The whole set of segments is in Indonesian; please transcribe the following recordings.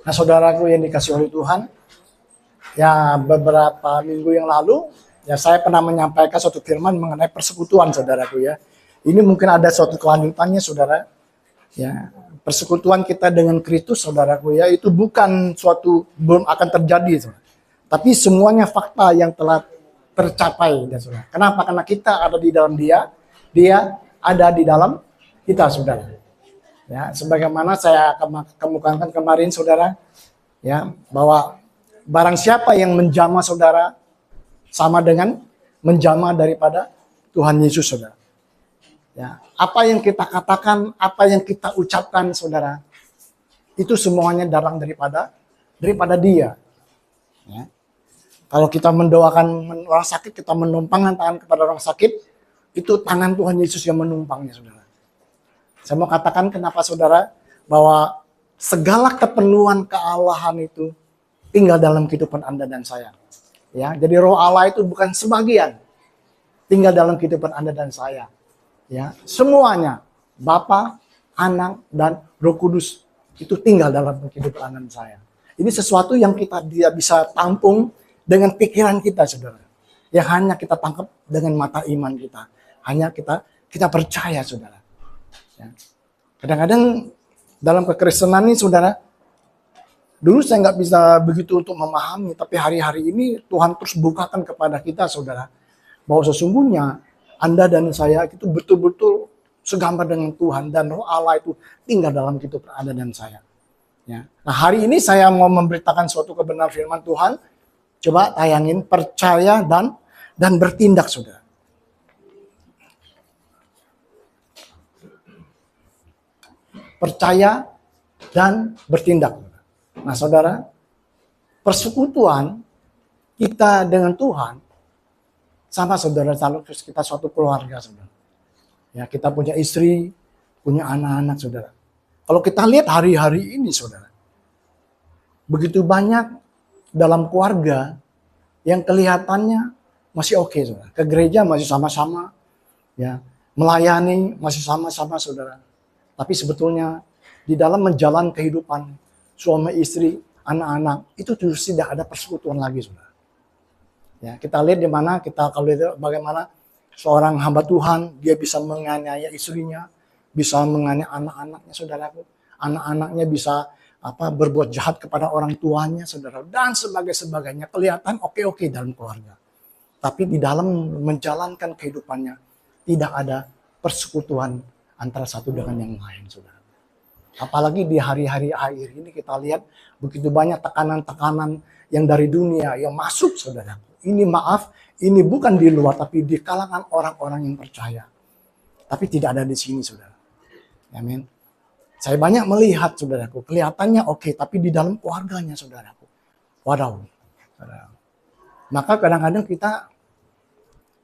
Nah, saudaraku yang dikasih oleh Tuhan, ya beberapa minggu yang lalu, ya saya pernah menyampaikan suatu firman mengenai persekutuan, saudaraku ya. Ini mungkin ada suatu kelanjutannya, saudara. Ya, persekutuan kita dengan Kristus, saudaraku ya, itu bukan suatu belum akan terjadi, saudara. Tapi semuanya fakta yang telah tercapai, ya, saudara. Kenapa? Karena kita ada di dalam Dia, Dia ada di dalam kita, saudara. Ya, sebagaimana saya kemukakan kemarin, saudara, ya, bahwa barang siapa yang menjamah saudara sama dengan menjamah daripada Tuhan Yesus, saudara. Ya, apa yang kita katakan, apa yang kita ucapkan, saudara, itu semuanya datang daripada Dia. Ya. Kalau kita mendoakan orang sakit, kita menumpangkan tangan kepada orang sakit, itu tangan Tuhan Yesus yang menumpangnya, saudara. Saya mau katakan kenapa, saudara, bahwa segala kepenuhan kealahan itu tinggal dalam kehidupan Anda dan saya. Ya, jadi Roh Allah itu bukan sebagian, tinggal dalam kehidupan Anda dan saya. Ya, semuanya, Bapa, Anak, dan Roh Kudus itu tinggal dalam kehidupan Anda dan saya. Ini sesuatu yang kita dia bisa tampung dengan pikiran kita, saudara. Yang hanya kita tangkap dengan mata iman kita. Hanya kita percaya, saudara. Ya. Kadang-kadang dalam kekristenan ini, saudara, dulu saya nggak bisa begitu untuk memahami, tapi hari-hari ini Tuhan terus bukakan kepada kita, saudara, bahwa sesungguhnya Anda dan saya itu betul-betul segambar dengan Tuhan, dan Roh Allah itu tinggal dalam kehidupan Anda dan saya. Ya. Nah, hari ini saya mau memberitakan suatu kebenaran firman Tuhan. Coba tayangin, percaya dan bertindak, saudara. Percaya dan bertindak. Nah, saudara, persekutuan kita dengan Tuhan sama, saudara, kalau kita suatu keluarga, saudara. Ya, kita punya istri, punya anak-anak, saudara. Kalau kita lihat hari-hari ini, saudara, begitu banyak dalam keluarga yang kelihatannya masih oke, saudara. Ke gereja masih sama-sama, ya, melayani masih sama-sama, saudara. Tapi sebetulnya di dalam menjalani kehidupan suami istri, anak-anak, itu terus tidak ada persekutuan lagi, saudara. Ya, kita lihat di mana kalau lihat bagaimana seorang hamba Tuhan dia bisa menganiaya istrinya, bisa menganiaya anak-anaknya, saudaraku. Anak-anaknya bisa berbuat jahat kepada orang tuanya, saudara, dan sebagainya. Kelihatan oke-oke dalam keluarga. Tapi di dalam menjalankan kehidupannya tidak ada persekutuan antara satu dengan yang lain, saudara. Apalagi di hari-hari akhir ini kita lihat begitu banyak tekanan-tekanan yang dari dunia yang masuk, saudara. Ini maaf, ini bukan di luar, tapi di kalangan orang-orang yang percaya. Tapi tidak ada di sini, saudara. Amin. Saya banyak melihat, saudaraku, kelihatannya oke, tapi di dalam keluarganya, saudaraku. Waduh. Saudara. Maka kadang-kadang kita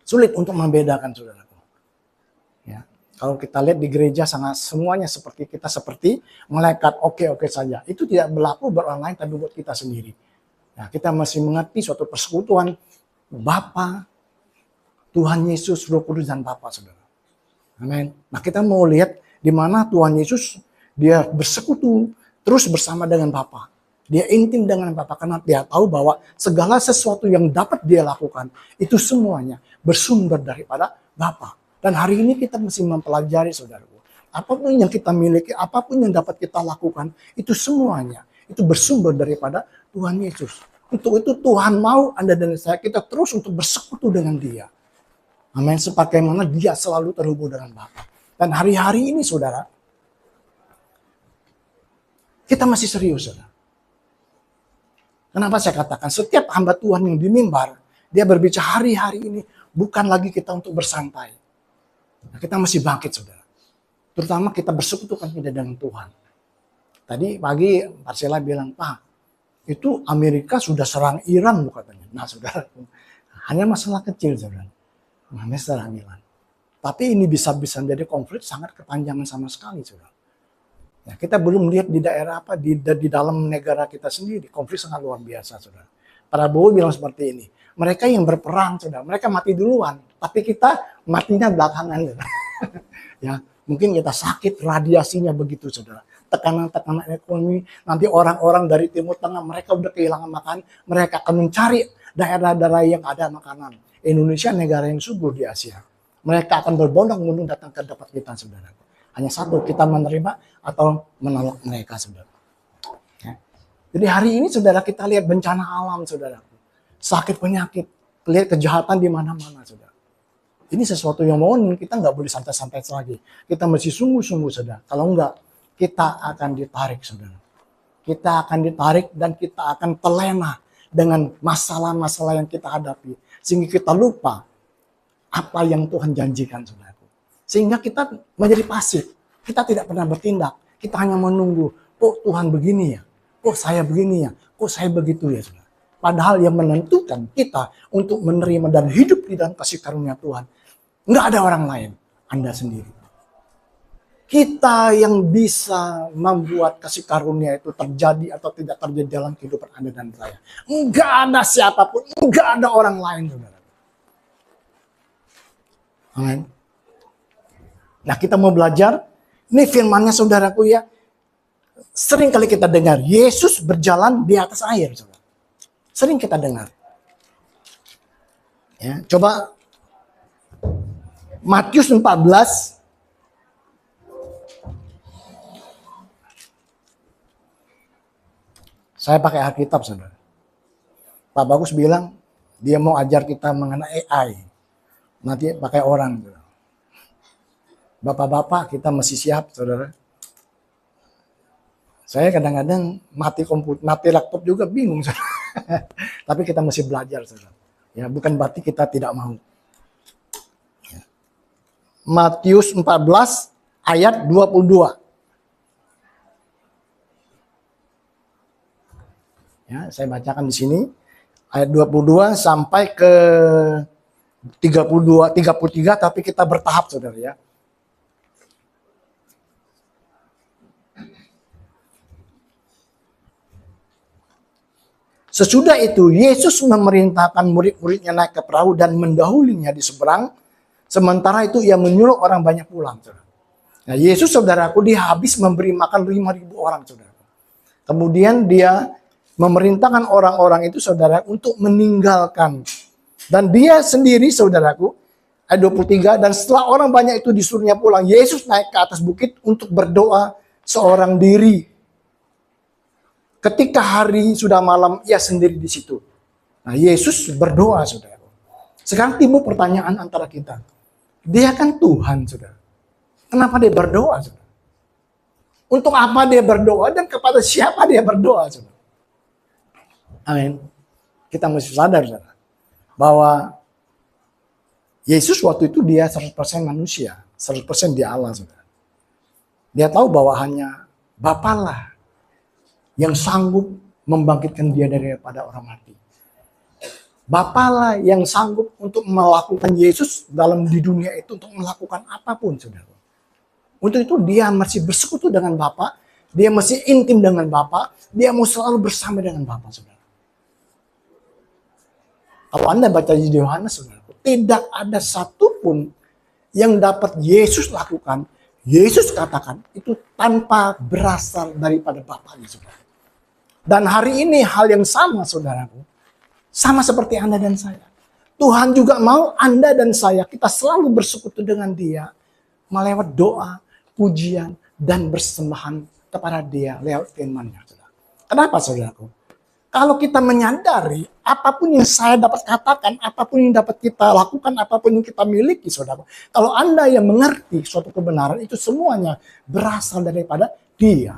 sulit untuk membedakan, saudaraku. Ya. Kalau kita lihat di gereja semuanya seperti kita, seperti malaikat oke-oke saja. Itu tidak berlaku buat orang lain, tapi buat kita sendiri. Nah, kita masih mengerti suatu persekutuan Bapa, Tuhan Yesus, Roh Kudus, dan Bapa, saudara. Amin. Nah, kita mau lihat di mana Tuhan Yesus dia bersekutu terus bersama dengan Bapa. Dia intim dengan Bapa karena dia tahu bahwa segala sesuatu yang dapat dia lakukan itu semuanya bersumber daripada Bapa. Dan hari ini kita mesti mempelajari, saudaraku. Apapun yang kita miliki, apapun yang dapat kita lakukan, itu semuanya itu bersumber daripada Tuhan Yesus. Untuk itu Tuhan mau Anda dan saya kita terus untuk bersekutu dengan Dia. Amin. Sebagaimana Dia selalu terhubung dengan Bapa. Dan hari-hari ini, saudara, kita masih serius, saudara. Kenapa saya katakan setiap hamba Tuhan yang di mimbar, dia berbicara hari-hari ini bukan lagi kita untuk bersantai. Nah, kita masih bangkit, saudara. Terutama kita bersekutukan kita dengan Tuhan. Tadi pagi Marcella bilang, Pak, itu Amerika sudah serang Iran, katanya. Nah, saudara, hanya masalah kecil, saudara. Hanya serang Iran. Tapi ini bisa menjadi konflik sangat kepanjangan sama sekali, saudara. Ya, kita belum lihat di daerah di dalam negara kita sendiri konflik sangat luar biasa, saudara. Prabowo bilang seperti ini, mereka yang berperang, saudara, mereka mati duluan, tapi kita matinya belakangan, saudara. Ya, Mungkin kita sakit, radiasinya begitu, saudara. Tekanan-tekanan ekonomi, nanti orang-orang dari Timur Tengah, mereka udah kehilangan makan, mereka akan mencari daerah-daerah yang ada makanan. Indonesia negara yang subur di Asia. Mereka akan berbondong-bondong datang ke tempat kita, saudara. Hanya satu, kita menerima atau menolak mereka, saudara. Ya. Jadi hari ini, saudara, kita lihat bencana alam, saudara. Sakit penyakit, lihat kejahatan di mana-mana, saudara. Ini sesuatu yang mohon kita nggak boleh santai-santai lagi. Kita mesti sungguh-sungguh, saudara. Kalau enggak, kita akan ditarik, saudara. Kita akan ditarik dan kita akan terlena dengan masalah-masalah yang kita hadapi. Sehingga kita lupa apa yang Tuhan janjikan, saudara. Sehingga kita menjadi pasif. Kita tidak pernah bertindak. Kita hanya menunggu. Oh Tuhan begini ya. Oh saya begini ya. Oh saya begitu ya, saudara. Padahal yang menentukan kita untuk menerima dan hidup di dalam kasih karunia Tuhan, nggak ada orang lain, Anda sendiri. Kita yang bisa membuat kasih karunia itu terjadi atau tidak terjadi dalam kehidupan Anda dan saya. Nggak ada siapapun, nggak ada orang lain, saudara. Amin. Nah kita mau belajar, ini firmannya saudaraku ya, sering kali kita dengar, Yesus berjalan di atas air, saudara. Sering kita dengar. Ya, coba Matius 14 saya pakai Alkitab, saudara. Pak Bagus bilang dia mau ajar kita mengenai AI. Nanti pakai orang, saudara. Bapak-bapak kita mesti siap, saudara. Saya kadang-kadang mati komputer, mati laptop juga bingung, saudara. Tapi kita mesti belajar, saudara. Ya, bukan berarti kita tidak mau. Ya. Matius 14 ayat 22. Ya, saya bacakan di sini ayat 22 sampai ke 32, 33, tapi kita bertahap, saudara ya. Sesudah itu, Yesus memerintahkan murid-muridnya naik ke perahu dan mendahulinya di seberang. Sementara itu, ia menyuruh orang banyak pulang. Saudara. Nah, Yesus, saudaraku, dia habis memberi makan 5.000 orang. Saudara. Kemudian dia memerintahkan orang-orang itu, saudara, untuk meninggalkan. Dan dia sendiri, saudaraku, ayat 23, dan setelah orang banyak itu disuruhnya pulang, Yesus naik ke atas bukit untuk berdoa seorang diri. Ketika hari sudah malam, ia sendiri di situ. Nah, Yesus berdoa, saudara. Sekarang timbul pertanyaan antara kita. Dia kan Tuhan, saudara. Kenapa dia berdoa, saudara? Untuk apa dia berdoa dan kepada siapa dia berdoa, saudara? Amin. Kita mesti sadar, saudara, bahwa Yesus waktu itu dia 100% manusia, 100% dia Allah, saudara. Dia tahu bahwa hanya Bapa lah yang sanggup membangkitkan dia daripada orang mati. Bapa lah yang sanggup untuk melakukan Yesus dalam di dunia itu untuk melakukan apapun, saudara. Untuk itu dia masih bersekutu dengan Bapa, dia masih intim dengan Bapa, dia mau selalu bersama dengan Bapa, saudara. Kalau Anda baca di Yohanes, saudara, tidak ada satupun yang dapat Yesus lakukan, Yesus katakan, itu tanpa berasal daripada Bapanya, saudara. Dan hari ini hal yang sama, saudaraku. Sama seperti Anda dan saya. Tuhan juga mau Anda dan saya, kita selalu bersekutu dengan Dia. Melewat doa, pujian, dan bersembahan kepada Dia lewat firman-Nya. Kenapa, saudaraku? Kalau kita menyadari, apapun yang saya dapat katakan, apapun yang dapat kita lakukan, apapun yang kita miliki, saudaraku. Kalau Anda yang mengerti suatu kebenaran, itu semuanya berasal daripada Dia.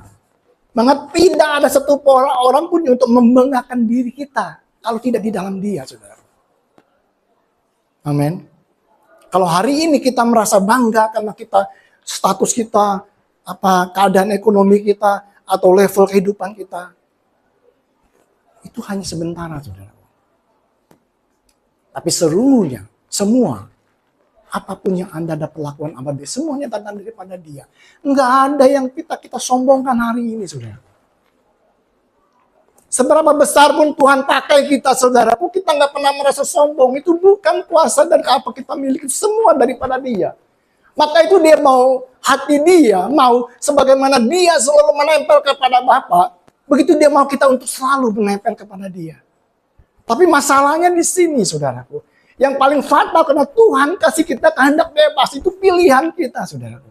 Maka tidak ada satu orang pun untuk membanggakan diri kita kalau tidak di dalam Dia, saudara. Amin. Kalau hari ini kita merasa bangga karena kita status kita, keadaan ekonomi kita atau level kehidupan kita, itu hanya sementara, saudara. Tapi seluruhnya, semua, apapun yang Anda dapat lakukan, semuanya datang daripada Dia. Enggak ada yang kita sombongkan hari ini, saudara. Seberapa besar pun Tuhan pakai kita, saudaraku, kita nggak pernah merasa sombong. Itu bukan kuasa dan apa kita miliki, semua daripada Dia. Maka itu dia mau, hati dia mau sebagaimana dia selalu menempel kepada Bapa, begitu dia mau kita untuk selalu menempel kepada dia. Tapi masalahnya di sini, saudaraku. Yang paling fatal karena Tuhan kasih kita kehendak bebas, itu pilihan kita, saudaraku.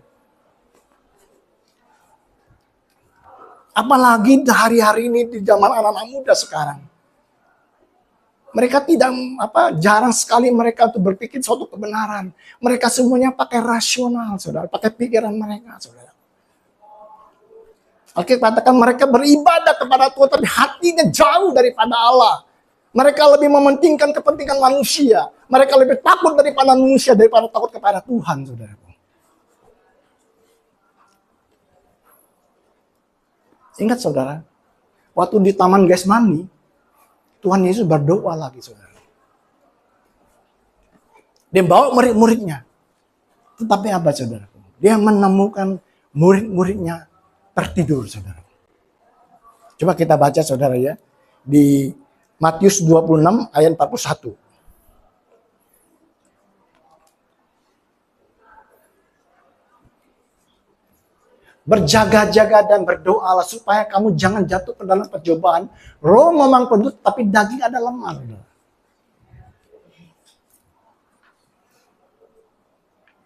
Apalagi hari-hari ini di zaman anak-anak muda sekarang. Mereka tidak jarang sekali mereka untuk berpikir suatu kebenaran. Mereka semuanya pakai rasional, saudara, pakai pikiran mereka, saudara. Alkitab katakan mereka beribadah kepada Tuhan, tapi hatinya jauh daripada Allah. Mereka lebih mementingkan kepentingan manusia. Mereka lebih takut daripada manusia daripada takut kepada Tuhan, saudara. Ingat, saudara, waktu di Taman Getsemani, Tuhan Yesus berdoa lagi, saudara. Dia bawa murid-muridnya. Tetapi apa, saudara? Dia menemukan murid-muridnya tertidur, saudara. Coba kita baca, saudara, ya. Di Matius 26 ayat 41. Berjaga-jaga dan berdoalah supaya kamu jangan jatuh ke dalam percobaan. Roh memang pedut, tapi daging ada lemah.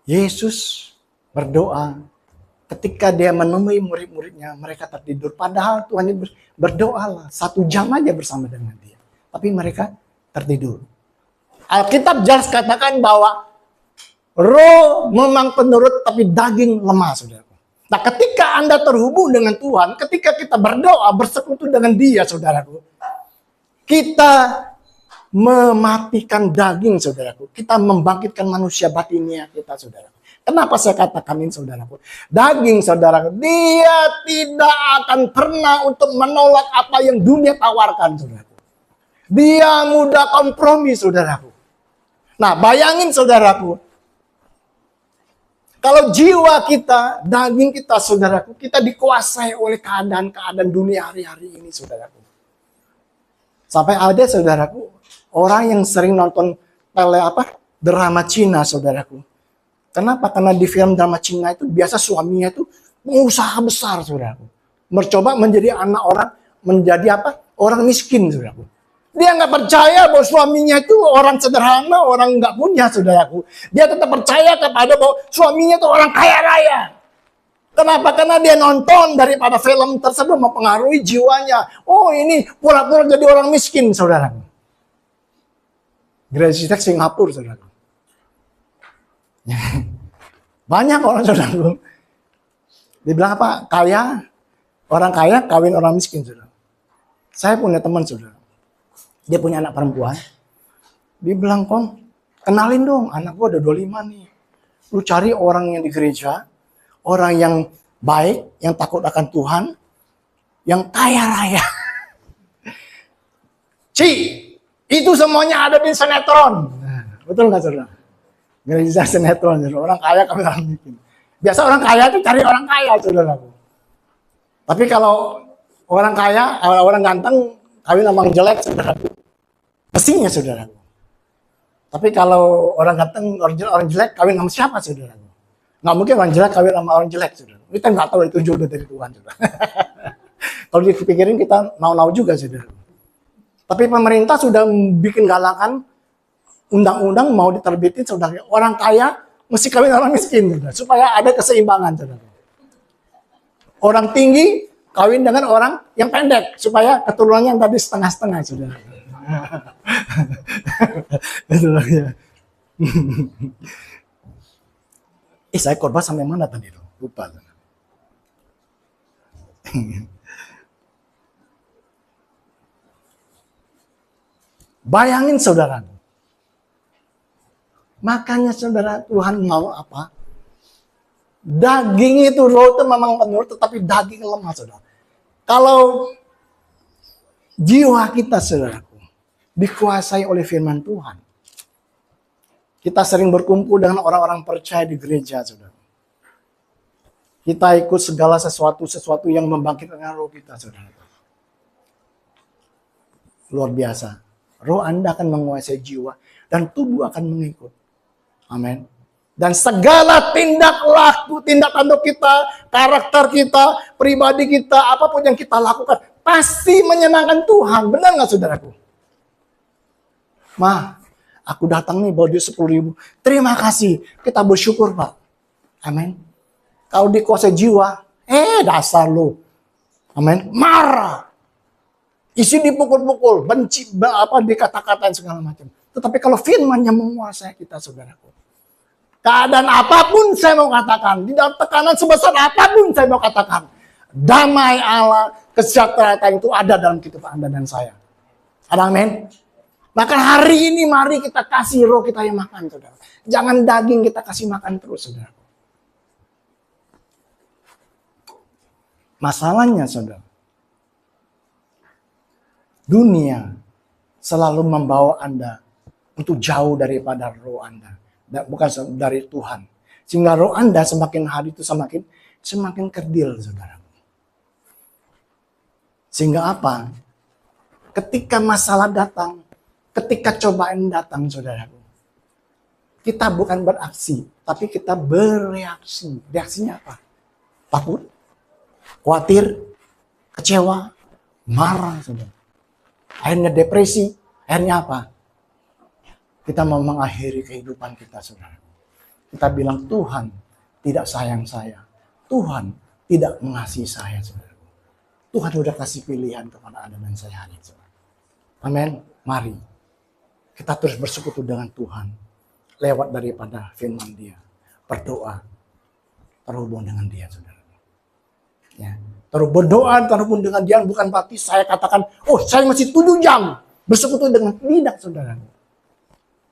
Yesus berdoa ketika dia menemui murid-muridnya, mereka tertidur. Padahal Tuhan Yesus berdoalah 1 jam aja bersama dengan dia. Tapi mereka tertidur. Alkitab jelas katakan bahwa roh memang penurut, tapi daging lemah, saudara. Nah, ketika Anda terhubung dengan Tuhan, ketika kita berdoa, bersekutu dengan Dia, saudaraku, kita mematikan daging, saudaraku. Kita membangkitkan manusia batinia kita, saudaraku. Kenapa saya katakan ini, saudaraku? Daging, saudaraku, dia tidak akan pernah untuk menolak apa yang dunia tawarkan, saudaraku. Dia mudah kompromi, saudaraku. Nah, bayangin, saudaraku, kalau jiwa kita, daging kita, saudaraku, kita dikuasai oleh keadaan-keadaan dunia hari-hari ini, saudaraku. Sampai ada, saudaraku, orang yang sering nonton drama Cina, saudaraku. Kenapa? Karena di film drama Cina itu biasa suaminya itu pengusaha besar, saudaraku. Mencoba menjadi anak orang, menjadi orang miskin, saudaraku. Dia nggak percaya bahwa suaminya itu orang sederhana, orang nggak punya, saudaraku. Dia tetap percaya kepada bahwa suaminya itu orang kaya raya. Kenapa? Karena dia nonton daripada film tersebut mempengaruhi jiwanya. Oh, ini pura-pura jadi orang miskin, saudaraku. Grace Tech Singapura, saudaraku. Banyak orang, saudaraku. Dibilang apa? Kaya, orang kaya kawin orang miskin, saudara. Saya punya teman, saudara. Dia punya anak perempuan. Dia bilang, Kong, kenalin dong, anak gue ada 25 nih. Lu cari orang yang di gereja, orang yang baik, yang takut akan Tuhan, yang kaya raya. Itu semuanya ada di sinetron. Betul nggak, saudara? Gereja sinetron, orang kaya kami orang miskin. Biasa orang kaya itu cari orang kaya, saudara. Tapi kalau orang kaya, orang ganteng, kawin sama orang jelek, saudara. Mestinya, saudara. Tapi kalau orang ganteng, orang jelek, kawin sama siapa, saudara? Nggak mungkin orang jelek kawin sama orang jelek, saudara. Kita nggak tahu itu jodoh dari Tuhan, saudara. Kalau dipikirin kita mau juga, saudara. Tapi pemerintah sudah bikin galakan undang-undang mau diterbitin, saudara. Orang kaya mesti kawin orang miskin, saudara. Supaya ada keseimbangan, saudara. Orang tinggi kawin dengan orang yang pendek supaya keturunannya tadi setengah-setengah, saudara. Itulah ya. Saya khotbah sampai mana tadi tuh? Lupa. Bayangin, saudara. Makanya, saudara, Tuhan mau apa? Daging itu, roh itu memang penurut, tetapi daging lemah, saudara. Kalau jiwa kita, saudaraku, dikuasai oleh firman Tuhan. Kita sering berkumpul dengan orang-orang percaya di gereja, saudara. Kita ikut segala sesuatu yang membangkitkan roh kita, saudara. Luar biasa. Roh Anda akan menguasai jiwa dan tubuh akan mengikut. Amin. Dan segala tindak laku, tindak tanduk kita, karakter kita, pribadi kita, apapun yang kita lakukan, pasti menyenangkan Tuhan. Benar nggak saudaraku? Ma, aku datang nih bawa duit 10.000. Terima kasih. Kita bersyukur, Pak. Amin. Kalau dikuasai jiwa, dasar lu. Amin. Marah. Isi dipukul-pukul, benci, dikata-katain segala macam. Tetapi kalau firman yang menguasai kita, saudaraku. Keadaan apapun saya mau katakan, di dalam tekanan sebesar apapun saya mau katakan, damai Allah, kesejahteraan itu ada dalam kehidupan Anda dan saya. Amin. Maka hari ini mari kita kasih roh kita yang makan, saudara. Jangan daging kita kasih makan terus, saudara. Masalahnya, saudara, dunia selalu membawa Anda untuk jauh daripada roh Anda. Bukan dari Tuhan. Sehingga roh Anda semakin hari itu semakin kerdil, saudara. Sehingga apa? Ketika masalah datang, ketika cobaan datang, saudaraku, kita bukan beraksi, tapi kita bereaksi. Reaksinya apa? Takut, khawatir, kecewa, marah, saudara. Akhirnya depresi, akhirnya apa? Kita mau mengakhiri kehidupan kita, saudara. Kita bilang, Tuhan tidak sayang saya. Tuhan tidak mengasihi saya, saudara. Tuhan sudah kasih pilihan kepada Anda dan saya hari ini, saudara. Amin. Mari kita terus bersekutu dengan Tuhan lewat daripada firman Dia. Berdoa, terhubung dengan Dia, saudara. Ya. Terus berdoa, terhubung dengan Dia bukan berarti saya katakan, saya masih 7 jam bersekutu dengan tidak, saudara.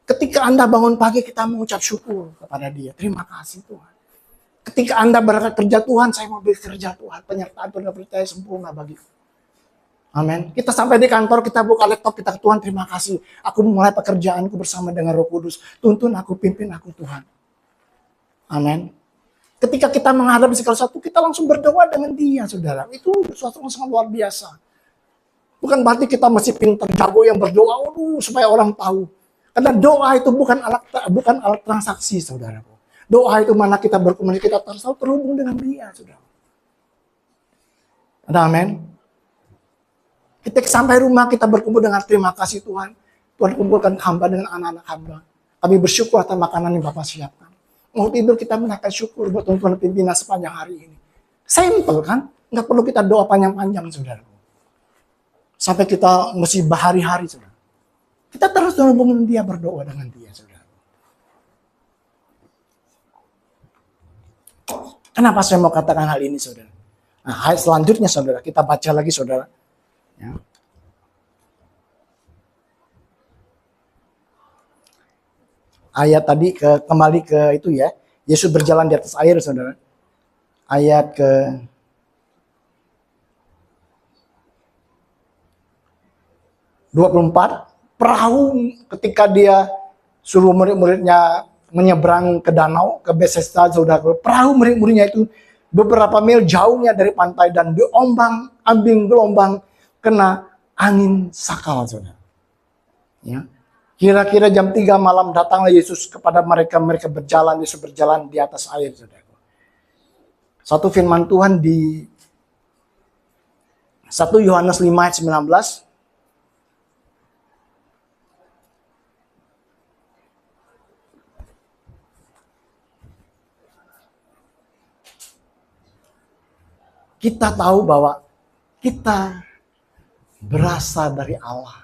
Ketika Anda bangun pagi, kita mengucap syukur kepada Dia. Terima kasih Tuhan. Ketika Anda berangkat kerja, Tuhan, saya mau bekerja Tuhan. Penyertaan Tuhan percaya sempurna bagiku. Amin. Kita sampai di kantor, kita buka laptop, kita Tuhan terima kasih. Aku memulai pekerjaanku bersama dengan Roh Kudus. Tuntun aku, pimpin aku Tuhan. Amin. Ketika kita menghadapi segala sesuatu, kita langsung berdoa dengan Dia, saudara. Itu sesuatu yang sangat luar biasa. Bukan berarti kita masih pintar jago yang berdoa, supaya orang tahu. Karena doa itu bukan alat transaksi, saudaraku. Doa itu mana kita berkomunikasi, kita terhubung dengan Dia, saudara. Ada amin. Ketika sampai rumah kita berkumpul dengan terima kasih Tuhan. Tuhan kumpulkan hamba dengan anak-anak hamba. Kami bersyukur atas makanan yang Bapak siapkan. Mau tidur kita menaikkan syukur buat Tuhan pimpinan sepanjang hari ini. Simple kan? Nggak perlu kita doa panjang-panjang, saudaraku. Sampai kita mesti berhari-hari, saudara. Kita terus menghubungi Dia, berdoa dengan Dia, saudara. Kenapa saya mau katakan hal ini, saudara? Nah, ayat selanjutnya, saudara, kita baca lagi, saudara. Ya. Ayat tadi kembali ke itu ya. Yesus berjalan di atas air, saudara. Ayat ke 24. Perahu ketika Dia suruh murid-muridnya menyeberang ke danau, ke Bethesda, saudara. Perahu murid-muridnya itu beberapa mil jauhnya dari pantai dan diombang-ambing gelombang kena angin sakal, saudara. Ya. Kira-kira jam 3 malam datanglah Yesus kepada mereka. Mereka berjalan, Yesus berjalan di atas air, saudara. Satu firman Tuhan di 1 Yohanes 5 ayat 19. Kita tahu bahwa kita berasal dari Allah.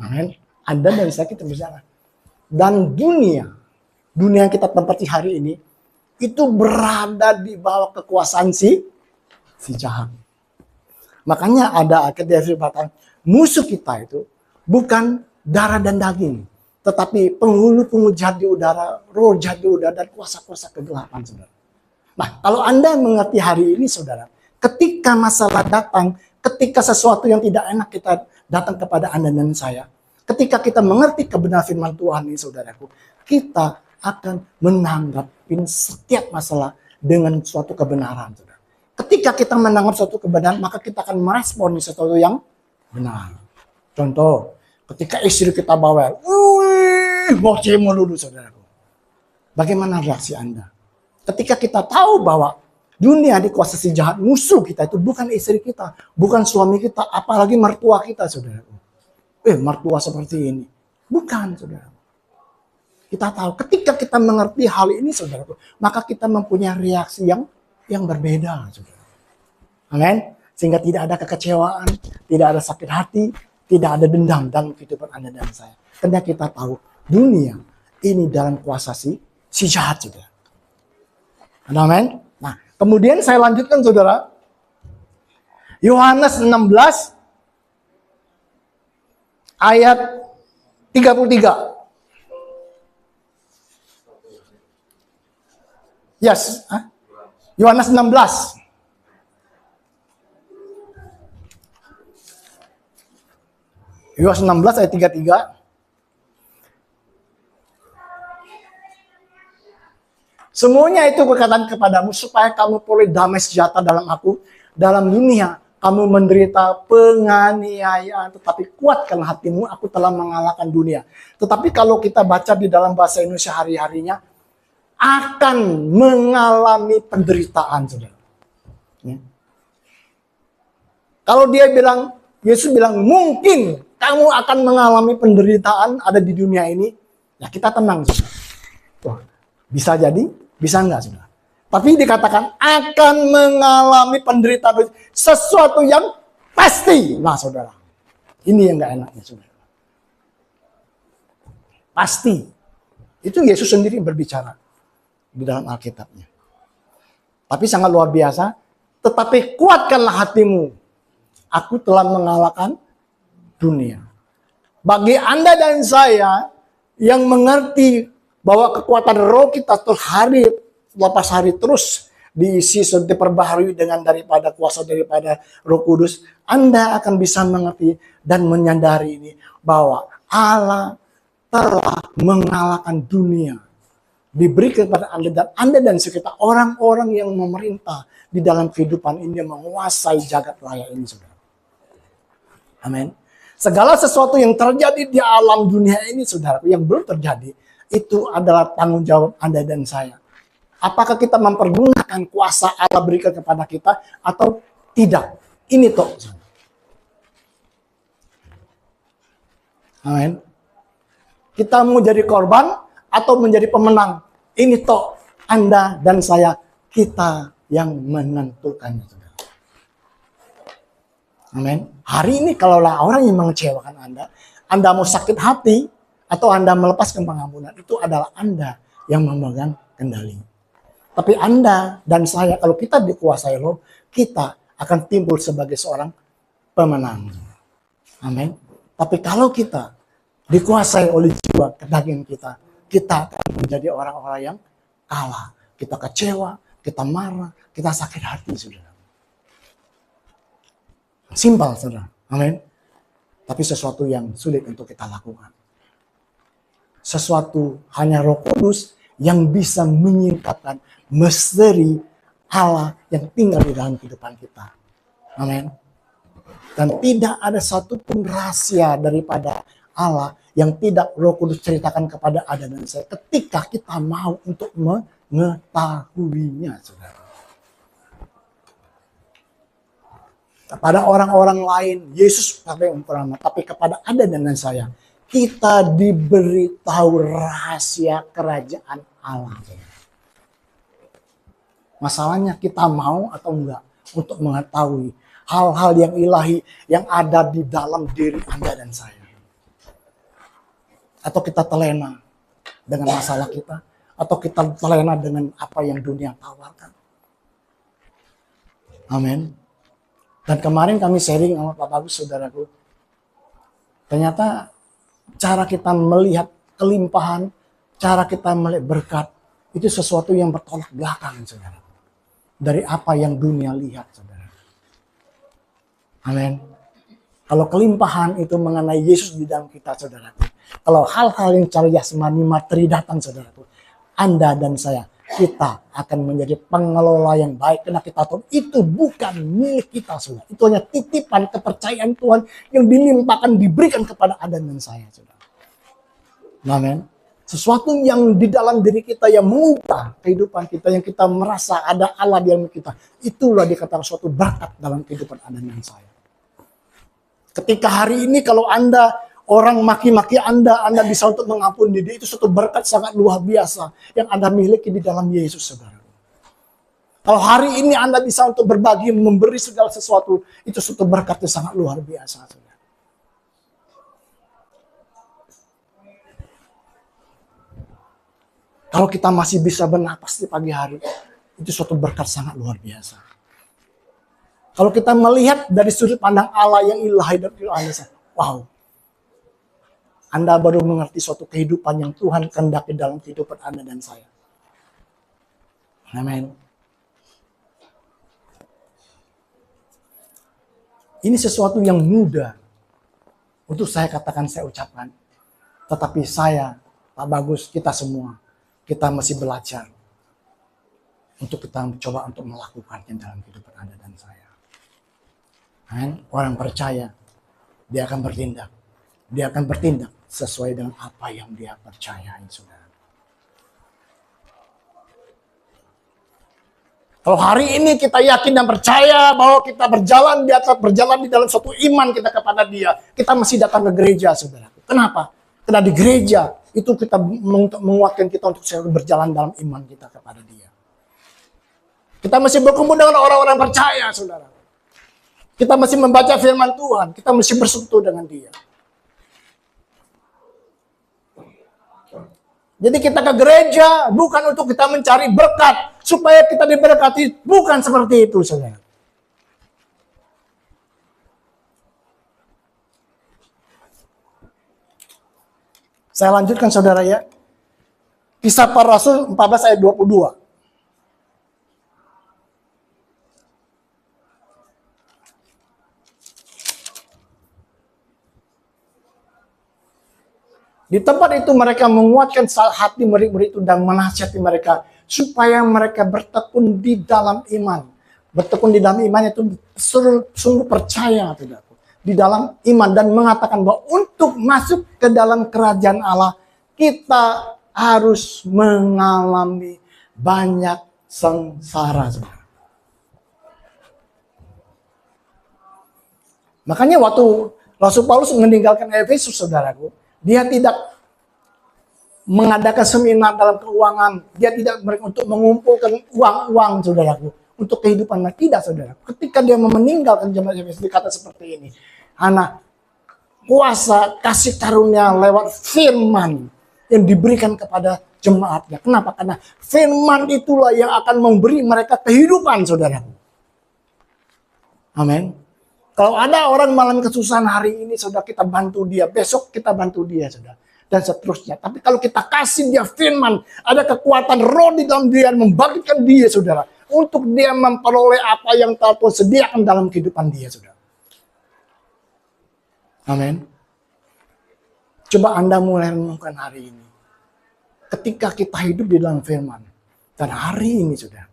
Amin. Anda dan saya kita berjalan. Dan dunia yang kita tempati hari ini, itu berada di bawah kekuasaan si jahat. Makanya ada ketika dikatakan musuh kita itu bukan darah dan daging, tetapi penghulu-penghulu jahat di udara, roh jahat di udara, dan kuasa-kuasa kegelapan, saudara. Nah, kalau Anda mengerti hari ini, saudara, ketika masalah datang, ketika sesuatu yang tidak enak kita datang kepada Anda dan saya, ketika kita mengerti kebenaran firman Tuhan ini, saudaraku, kita akan menanggapi setiap masalah dengan suatu kebenaran, saudara. Ketika kita menanggapi suatu kebenaran, maka kita akan meresponi sesuatu yang benar. Contoh, ketika istri kita bawel, bocil melulu, saudaraku. Bagaimana reaksi Anda? Ketika kita tahu bahwa dunia dikuasai si jahat, musuh kita itu bukan istri kita, bukan suami kita, apalagi mertua kita, saudara. Mertua seperti ini. Bukan, saudara. Kita tahu ketika kita mengerti hal ini, saudara, maka kita mempunyai reaksi yang berbeda, saudara. Amin. Sehingga tidak ada kekecewaan, tidak ada sakit hati, tidak ada dendam dalam kehidupan Anda dan saya. Karena kita tahu dunia ini dalam kuasa si jahat, saudara. Amin. Nah, kemudian saya lanjutkan, saudara. Yohanes 16 ayat 33. Yes, Yohanes 16. Yohanes 16 ayat 33. Semuanya itu kukatakan kepadamu supaya kamu peroleh damai sejahtera dalam aku. Dalam dunia kamu menderita penganiayaan, tetapi kuatkan hatimu, aku telah mengalahkan dunia. Tetapi kalau kita baca di dalam bahasa Indonesia hari-harinya, akan mengalami penderitaan, saudara. Ya. Kalau dia bilang, Yesus bilang, mungkin kamu akan mengalami penderitaan ada di dunia ini, ya kita tenang, saudara. Wah, bisa jadi, bisa enggak, saudara. Tapi dikatakan akan mengalami penderitaan, sesuatu yang pasti. Nah, saudara, ini yang enggak enaknya, saudara. Pasti. Itu Yesus sendiri berbicara di dalam Alkitabnya. Tapi sangat luar biasa. Tetapi kuatkanlah hatimu. Aku telah mengalahkan dunia. Bagi Anda dan saya yang mengerti bahwa kekuatan roh kita terus hari lepas hari terus diisi, diperbaharui dengan daripada kuasa daripada Roh Kudus, Anda akan bisa mengerti dan menyadari ini bahwa Allah telah mengalahkan dunia. Diberikan kepada Anda dan sekitar orang-orang yang memerintah di dalam kehidupan ini, yang menguasai jagat raya ini, saudara. Amin. Segala sesuatu yang terjadi di alam dunia ini, saudara, yang belum terjadi, itu adalah tanggung jawab Anda dan saya. Apakah kita mempergunakan kuasa Allah berikan kepada kita atau tidak? Ini toh. Amin. Kita mau jadi korban atau menjadi pemenang? Ini toh Anda dan saya, kita yang menentukannya. Amin. Hari ini kalaulah orang yang mengecewakan Anda mau sakit hati atau Anda melepaskan pengampunan, itu adalah Anda yang memegang kendali. Tapi Anda dan saya, kalau kita dikuasai Roh, kita akan timbul sebagai seorang pemenang. Amin. Tapi kalau kita dikuasai oleh jiwa kedagingan kita akan menjadi orang-orang yang kalah. Kita kecewa, kita marah, kita sakit hati, saudara. Simpel, saudara. Amin. Tapi sesuatu yang sulit untuk kita lakukan. Sesuatu hanya Roh Kudus yang bisa menyingkapkan misteri Allah yang tinggal di dalam kehidupan kita. Amin. Dan tidak ada satupun rahasia daripada Allah yang tidak Roh Kudus ceritakan kepada Anda dan saya ketika kita mau untuk mengetahuinya, saudara. Kepada orang-orang lain, Yesus pakai umpama, tapi kepada Anda dan saya, kita diberitahu rahasia kerajaan Allah. Masalahnya kita mau atau enggak untuk mengetahui hal-hal yang ilahi yang ada di dalam diri Anda dan saya. Atau kita terlena dengan masalah kita, atau kita terlena dengan apa yang dunia tawarkan. Amin. Dan kemarin kami sharing sama Pak Bagus, saudaraku. Ternyata cara kita melihat kelimpahan, cara kita melihat berkat, itu sesuatu yang bertolak belakang, saudara. Dari apa yang dunia lihat, saudara. Amin. Kalau kelimpahan itu mengenai Yesus di dalam kita, saudaraku. Kalau hal-hal yang cari jasmani materi datang, saudaraku. Anda dan saya, kita akan menjadi pengelola yang baik. Karena kita tahu itu bukan milik kita, saudara. Itu hanya titipan kepercayaan Tuhan yang dilimpahkan, diberikan kepada Anda dan saya, saudara. Amin. Sesuatu yang di dalam diri kita yang mengubah kehidupan kita, yang kita merasa ada Allah di dalam kita. Itulah dikatakan suatu berkat dalam kehidupan Anda dan saya. Ketika hari ini kalau Anda, orang maki-maki Anda bisa untuk mengampuni dia, itu suatu berkat sangat luar biasa yang Anda miliki di dalam Yesus, saudara. Kalau hari ini Anda bisa untuk berbagi, memberi segala sesuatu, itu suatu berkat yang sangat luar biasa, saudara. Kalau kita masih bisa bernapas di pagi hari, itu suatu berkat sangat luar biasa. Kalau kita melihat dari sudut pandang Allah yang ilahi dan Anda, wow, Anda baru mengerti suatu kehidupan yang Tuhan kehendaki dalam kehidupan Anda dan saya. Amin. Ini sesuatu yang mudah untuk saya katakan, saya ucapkan. Tetapi saya, Pak Bagus, kita semua, kita masih belajar untuk kita coba untuk melakukannya dalam kehidupan Anda dan saya. Orang percaya, dia akan bertindak. Dia akan bertindak sesuai dengan apa yang dia percayai, saudara. Kalau hari ini kita yakin dan percaya bahwa kita berjalan di dalam suatu iman kita kepada dia, kita masih datang ke gereja, saudara. Kenapa? Karena di gereja itu kita menguatkan kita untuk berjalan dalam iman kita kepada dia. Kita masih berkumpul dengan orang-orang percaya, saudara. Kita masih membaca firman Tuhan, kita masih bersekutu dengan dia. Jadi kita ke gereja bukan untuk kita mencari berkat, supaya kita diberkati, bukan seperti itu, saudara. Saya lanjutkan, saudara, ya. Kisah Para Rasul 14 ayat 22. Di tempat itu mereka menguatkan hati murid-murid itu dan menasihati mereka supaya mereka bertekun di dalam iman. Bertekun di dalam iman itu sungguh percaya, tidak, di dalam iman, dan mengatakan bahwa untuk masuk ke dalam kerajaan Allah kita harus mengalami banyak sengsara. Makanya waktu Rasul Paulus meninggalkan Efesus, saudaraku, dia tidak mengadakan seminar dalam keuangan. Dia tidak untuk mengumpulkan uang-uang, saudaraku, untuk kehidupan. Tidak, saudara. Ketika dia meninggalkan jemaat Efesus, dikata seperti ini. Anak, kuasa kasih karunia lewat firman yang diberikan kepada jemaatnya. Kenapa? Karena firman itulah yang akan memberi mereka kehidupan, saudaraku. Amin. Kalau ada orang malam kesusahan hari ini, saudara, kita bantu dia. Besok kita bantu dia, saudara. Dan seterusnya. Tapi kalau kita kasih dia firman, ada kekuatan roh di dalam dia, membangkitkan dia, saudara. Untuk dia memperoleh apa yang Tuhan sediakan dalam kehidupan dia, saudara. Amin. Coba Anda mulai renungkan hari ini. Ketika kita hidup di dalam firman. Dan hari ini, saudara,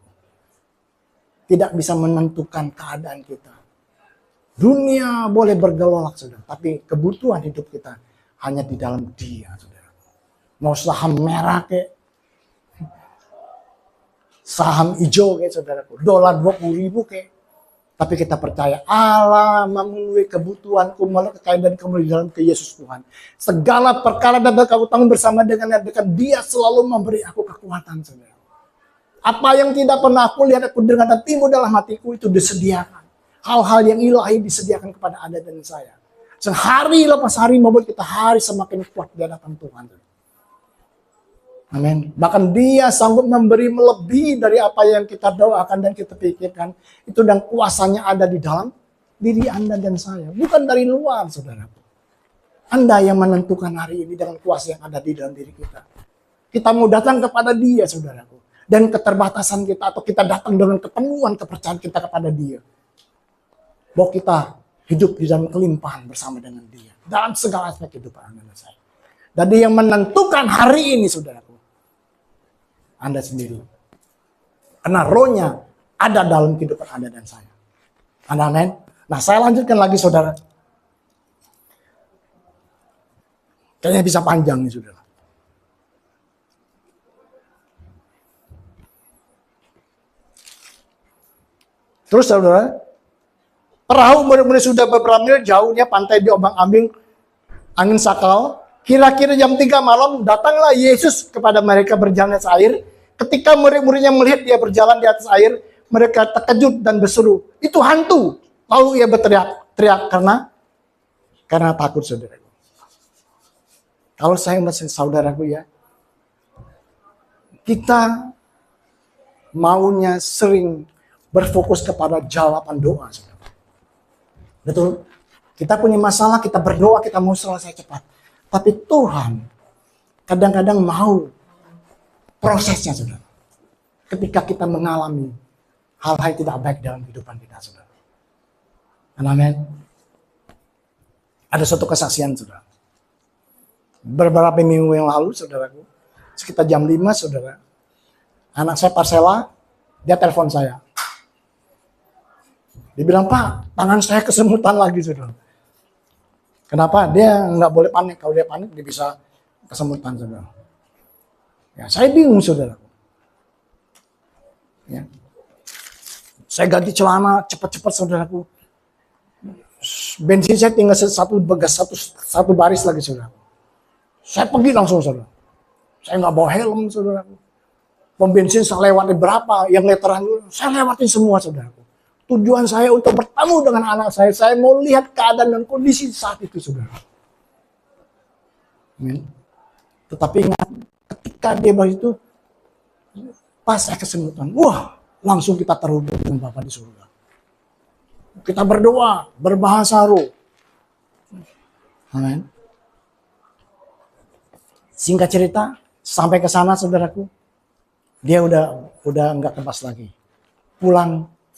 tidak bisa menentukan keadaan kita. Dunia boleh bergejolak, saudara, tapi kebutuhan hidup kita hanya di dalam dia, saudara. Mau saham merah kayak, saham hijau kayak, saudaraku, dolar 20.000 kayak, tapi kita percaya Allah memenuhi kebutuhanku melalui kekayaan dan kemuliaan dalam ke Yesus Tuhan. Segala perkara dapat aku tanggung bersama dengan dia selalu memberi aku kekuatan, saudara. Apa yang tidak pernah aku lihat, aku dengar dan timbul dalam hatiku itu disediakan. Hal-hal yang ilahi disediakan kepada Anda dan saya. Sehari lepas hari membuat kita hari semakin kuat di hadapan Tuhan. Amin. Bahkan dia sanggup memberi melebihi dari apa yang kita doakan dan kita pikirkan. Itu dan kuasanya ada di dalam diri Anda dan saya. Bukan dari luar, saudara. Anda yang menentukan hari ini dengan kuasa yang ada di dalam diri kita. Kita mau datang kepada dia, saudaraku. Dan keterbatasan kita, atau kita datang dengan kepenuhan kepercayaan kita kepada dia. Bahwa kita hidup di dalam kelimpahan bersama dengan dia. Dalam segala aspek kehidupan Anda dan saya. Dan dia yang menentukan hari ini, saudaraku. Anda sendiri. Karena rohnya ada dalam kehidupan Anda dan saya. Amin. Nah, saya lanjutkan lagi, saudara. Kayaknya bisa panjang nih, saudara. Terus saudara, perahu murid-murid sudah beberapa mil jauhnya pantai diombang-ambing angin sakal. Kira-kira jam 3 malam datanglah Yesus kepada mereka berjalan di atas air. Ketika murid-muridnya melihat dia berjalan di atas air, mereka terkejut dan berseru, "Itu hantu!" Lalu ia berteriak karena takut, saudara. Kalau saya masih saudaraku ya, kita maunya sering berfokus kepada jawaban doa, saudara. Betul? Kita punya masalah, kita berdoa, kita mau selesai cepat. Tapi Tuhan kadang-kadang mau prosesnya, saudara. Ketika kita mengalami hal-hal yang tidak baik dalam kehidupan kita, saudara. Amin. Ada suatu kesaksian, saudara. Beberapa minggu yang lalu, saudaraku, sekitar jam 5, saudara, anak saya Parsela, dia telepon saya. Dia bilang, "Pak, tangan saya kesemutan lagi, saudara." Kenapa? Dia nggak boleh panik. Kalau dia panik, dia bisa kesemutan, saudara. Ya, saya bingung, saudara. Ya. Saya ganti celana cepat-cepat, saudaraku. Bensin saya tinggal satu baris lagi, saudara. Saya pergi langsung, saudara. Saya nggak bawa helm, saudaraku. Pom bensin saya lewati berapa, yang meteran saya lewatin semua, saudaraku. Tujuan saya untuk bertemu dengan anak saya. Saya mau lihat keadaan dan kondisi saat itu, saudara. Amin. Tetapi ingat, ketika dia begitu, pas saya kesemutan, wah, langsung kita terhubung dengan Bapa di surga. Kita berdoa, berbahasa roh. Amin. Singkat cerita, sampai ke sana, saudaraku, dia udah nggak kebas lagi.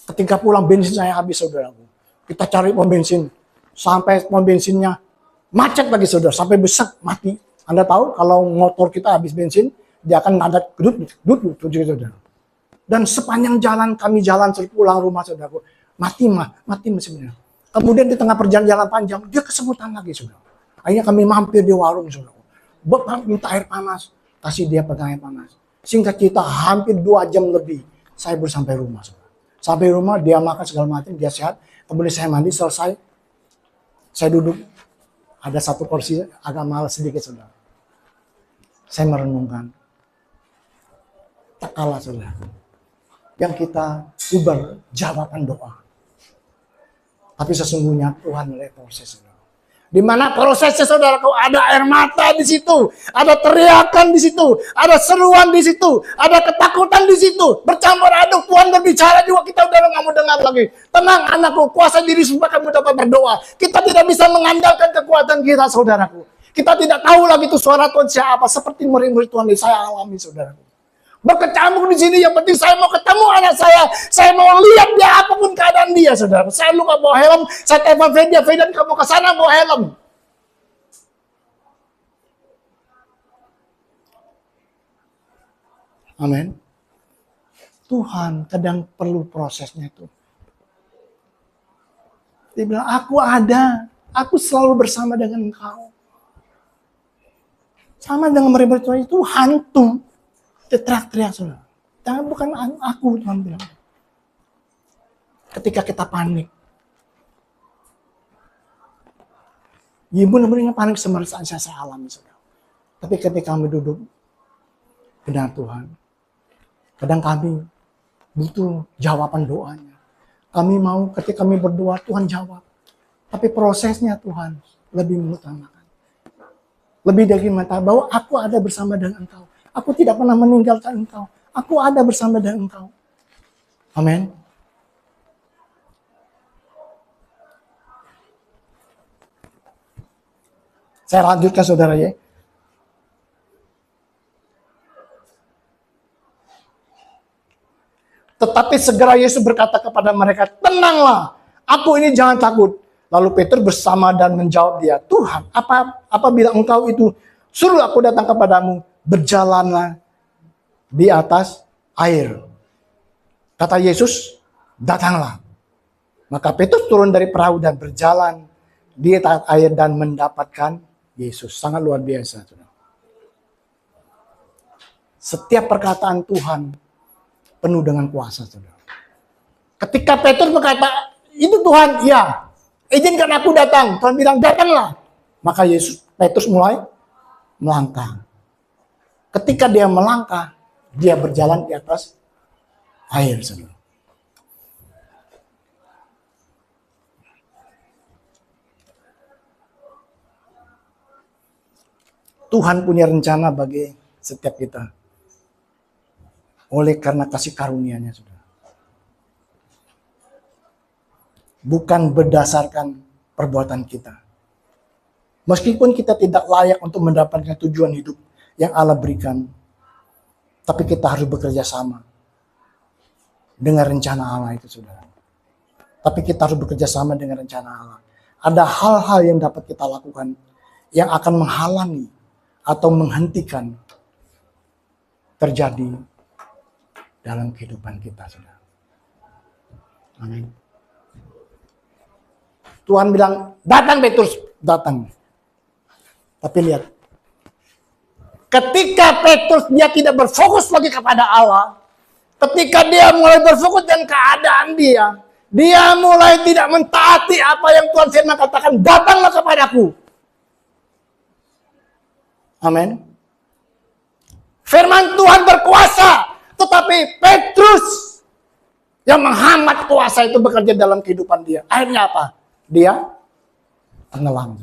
Ketika pulang bensin saya habis, saudaraku. Kita cari pom bensin. Sampai pom bensinnya macet lagi, saudara. Sampai besar, mati. Anda tahu kalau motor kita habis bensin, dia akan ngadat gedut, saudara. Dan sepanjang jalan kami jalan pulang rumah, saudaraku. Mati sebenarnya. Kemudian di tengah perjalanan panjang, dia kesemutan lagi, saudara. Akhirnya kami mampir di warung, saudara. Bapak minta air panas. Kasih dia pegang air panas. Singkat cerita, hampir 2 jam lebih. Saya baru sampai rumah, saudara. Sampai rumah, dia makan segala macam, dia sehat. Kemudian saya mandi, selesai. Saya duduk. Ada satu kursi agak mahal sedikit, saudara. Saya merenungkan. Tak kalah, saudara. Yang kita ubah jawaban doa. Tapi sesungguhnya Tuhan melihat proses, saudara. Di mana prosesnya, saudara, ada air mata di situ, ada teriakan di situ, ada seruan di situ, ada ketakutan di situ, bercampur aduk. Tuhan berbicara juga, kita udah nggak mau dengar lagi. Tenang, anakku, kuasa diri supaya kamu dapat berdoa. Kita tidak bisa mengandalkan kekuatan kita, saudaraku. Kita tidak tahu lagi itu suara Tuhan siapa. Seperti murid-murid Tuhan yang saya alami, saudaraku. Berkecamuk di sini, yang penting saya mau ketemu anak saya mau lihat dia apapun keadaan dia, saudara. Saya lupa bawa helm, saya telepon Fedan, kamu ke sana bawa helm. Amin. Tuhan kadang perlu prosesnya itu. Dia bilang, aku selalu bersama dengan engkau. Sama dengan murid-murid Tuhan itu hantu. Dia teriak-teriak, saudara. Jangan, bukan aku, Tuhan bilang. Ketika kita panik. Ya benar-benar panik seperti saya alami, saudara. Tapi ketika kami duduk, benar Tuhan. Kadang kami butuh jawaban doanya. Kami mau ketika kami berdoa, Tuhan jawab. Tapi prosesnya Tuhan lebih mengutamakan. Lebih dari mata bahwa aku ada bersama dengan engkau. Aku tidak pernah meninggalkan engkau. Aku ada bersama dengan engkau. Amin. Saya lanjutkan, saudara ya. Tetapi segera Yesus berkata kepada mereka, "Tenanglah, aku ini, jangan takut." Lalu Petrus bersama dan menjawab dia, "Tuhan, apabila engkau itu suruh aku datang kepadamu, berjalanlah di atas air." Kata Yesus, "Datanglah." Maka Petrus turun dari perahu dan berjalan di atas air dan mendapatkan Yesus. Sangat luar biasa. Setiap perkataan Tuhan penuh dengan kuasa, saudara. Ketika Petrus berkata, itu Tuhan, ya, izinkan aku datang. Tuhan bilang, datanglah. Maka Petrus mulai melangkah. Ketika dia melangkah, dia berjalan di atas air. Saudara. Tuhan punya rencana bagi setiap kita. Oleh karena kasih karunia-Nya, saudara. Bukan berdasarkan perbuatan kita. Meskipun kita tidak layak untuk mendapatkan tujuan hidup yang Allah berikan, tapi kita harus bekerja sama dengan rencana Allah itu, saudara. Tapi kita harus bekerja sama dengan rencana Allah. Ada hal-hal yang dapat kita lakukan yang akan menghalangi atau menghentikan terjadi dalam kehidupan kita, saudara. Amin. Tuhan bilang, datang Petrus, datang. Tapi lihat, ketika Petrus dia tidak berfokus lagi kepada Allah, ketika dia mulai berfokus dengan keadaan dia mulai tidak mentaati apa yang Tuhan firman katakan, datanglah kepadaku. Amin. Firman Tuhan berkuasa, tetapi Petrus yang menghambat kuasa itu bekerja dalam kehidupan dia. Akhirnya apa? Dia tenggelam.